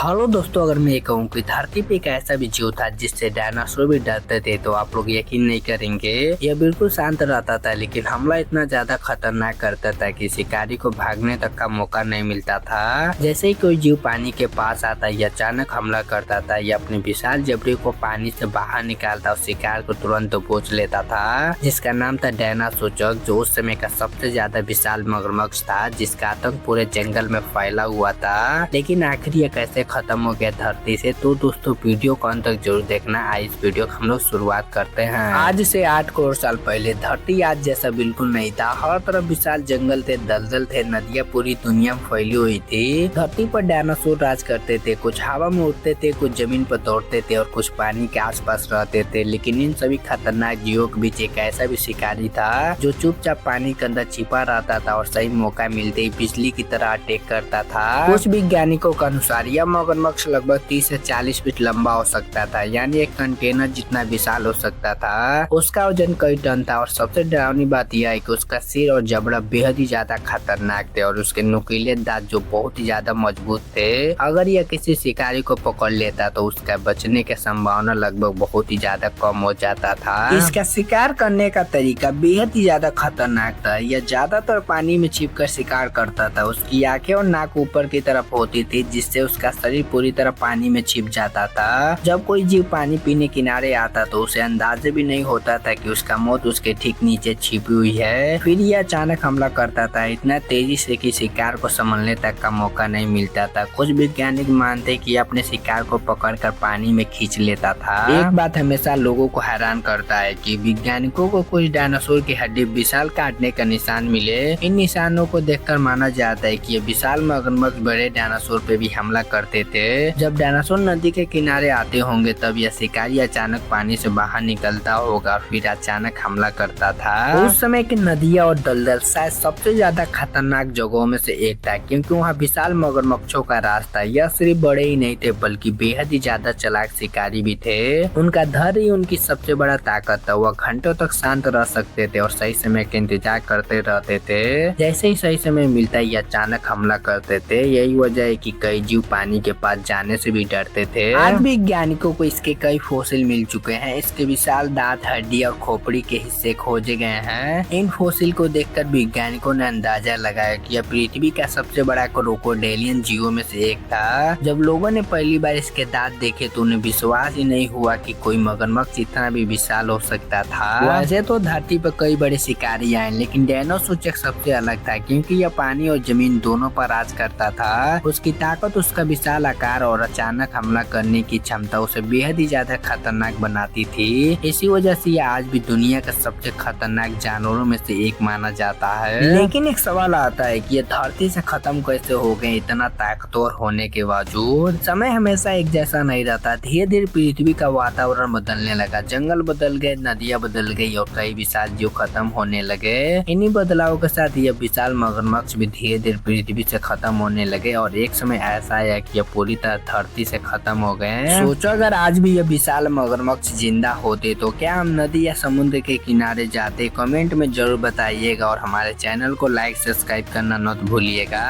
Hello दोस्तों, अगर मैं ये कहूँ कि धरती पे एक ऐसा भी जीव था जिससे डायनासोर भी डरते थे तो आप लोग यकीन नहीं करेंगे। यह बिल्कुल शांत रहता था लेकिन हमला इतना ज्यादा खतरनाक करता था कि शिकारी को भागने तक का मौका नहीं मिलता था। जैसे ही कोई जीव पानी के पास आता या अचानक हमला करता था या अपने विशाल जबड़े को पानी से बाहर निकालता और शिकार को तुरंत दबोच लेता था, जिसका नाम था डायनासोर, जो उस समय का सबसे ज्यादा विशाल मगरमच्छ था जिसका आतंक पूरे जंगल में फैला हुआ था। लेकिन आखिर यह कैसे खत्म हो गया धरती से, तो दोस्तों वीडियो को अंत तक जरूर देखना। आज इस वीडियो को हम लोग शुरुआत करते हैं। आज से 8 करोड़ साल पहले धरती आज जैसा बिल्कुल नहीं था। हर तरफ विशाल जंगल थे, दलदल थे, नदियाँ पूरी दुनिया में फैली हुई थी। धरती पर डायनासोर राज करते थे, कुछ हवा में उड़ते थे, कुछ जमीन पर दौड़ते थे और कुछ पानी के आसपास रहते थे। लेकिन इन सभी खतरनाक जीवों के बीच एक ऐसा भी शिकारी था जो चुपचाप पानी के अंदर छिपा रहता था और सही मौका मिलते ही बिजली की तरह अटैक करता था। कुछ वैज्ञानिकों के अनुसार यह मगरमच्छ लगभग 30 से 40 फीट लंबा हो सकता था, यानी एक कंटेनर जितना विशाल हो सकता था। उसका वजन कई टन था और सबसे डरावनी बात यह है कि उसका सिर और जबड़ा बेहद ही ज्यादा खतरनाक थे और उसके नुकीले दांत जो बहुत ही ज्यादा मजबूत थे। अगर यह किसी शिकारी को पकड़ लेता तो उसका बचने की संभावना लगभग बहुत ही ज्यादा कम हो जाता था। इसका शिकार करने का तरीका बेहद ही ज्यादा खतरनाक था। यह ज्यादातर पानी में छिपकर शिकार करता था। उसकी आंखें और नाक ऊपर की तरफ होती थी जिससे उसका शरीर पूरी तरह पानी में छिप जाता था। जब कोई जीव पानी पीने किनारे आता तो उसे अंदाजे भी नहीं होता था कि उसका मौत उसके ठीक नीचे छिपी हुई है। फिर यह अचानक हमला करता था इतना तेजी से कि शिकार को संभलने तक का मौका नहीं मिलता था। कुछ वैज्ञानिक मानते कि अपने शिकार को पकड़कर पानी में खींच लेता था। एक बात हमेशा लोगों को हैरान करता है कि वैज्ञानिकों को कुछ डायनासोर की हड्डी विशाल काटने का निशान मिले। इन निशानों को देखकर माना जाता है कि ये विशाल मगरमच्छ बड़े डायनासोर पे भी हमला करते थे। जब डायनासोर नदी के किनारे आते होंगे तब यह शिकारी अचानक पानी से बाहर निकलता होगा और फिर अचानक हमला करता था। उस समय की नदियाँ और दलदल शायद सबसे ज्यादा खतरनाक जगहों में से एक था, क्योंकि वहाँ विशाल मगरमच्छों का राज था। यह सिर्फ बड़े ही नहीं थे बल्कि बेहद ही ज्यादा चालाक शिकारी भी थे। उनका धैर्य ही उनकी सबसे बड़ा ताकत था। वह घंटों तक शांत रह सकते थे और सही समय का इंतजार करते रहते थे। जैसे ही सही समय मिलता ही अचानक हमला करते थे। यही वजह है कि कई जीव पानी के पास जाने से भी डरते थे। आज वैज्ञानिकों को इसके कई फॉसिल मिल चुके हैं। इसके विशाल दांत, हड्डी और खोपड़ी के हिस्से खोजे गए हैं। इन फॉसिल को देखकर वैज्ञानिकों ने अंदाजा लगाया कि यह पृथ्वी का सबसे बड़ा क्रोकोडाइलियन जीवों में से एक था। जब लोगों ने पहली बार इसके दांत देखे तो उन्हें विश्वास ही नहीं हुआ कि कोई मगरमच्छ इतना भी विशाल हो सकता था। वैसे तो धरती पर कई बड़े शिकारी आए लेकिन डायनासोर सबसे अलग था, क्योंकि यह पानी और जमीन दोनों पर राज करता था। उसकी ताकत, उसका विशाल आकार और अचानक हमला करने की क्षमता उसे बेहद ही ज्यादा खतरनाक बनाती थी। इसी वजह से यह आज भी दुनिया का सबसे खतरनाक जानवरों में से एक माना जाता है। लेकिन एक सवाल आता है कि ये धरती से खत्म कैसे हो गए इतना ताकतवर होने के बावजूद। समय हमेशा एक जैसा नहीं रहता। धीरे धीरे पृथ्वी का वातावरण बदलने लगा, जंगल बदल गए, नदियाँ बदल गई और कई विशाल जीव खत्म होने लगे। इन्हीं बदलाव के साथ यह विशाल मगरमच्छ भी धीरे धीरे पृथ्वी से खत्म होने लगे और एक समय ऐसा आया कि यह पूरी तरह धरती से खत्म हो गए। सोचो अगर आज भी यह विशाल मगरमच्छ जिंदा होते तो क्या हम नदी या समुद्र के किनारे जाते? कमेंट में जरूर बताइएगा और हमारे चैनल को लाइक सब्सक्राइब करना मत भूलिएगा।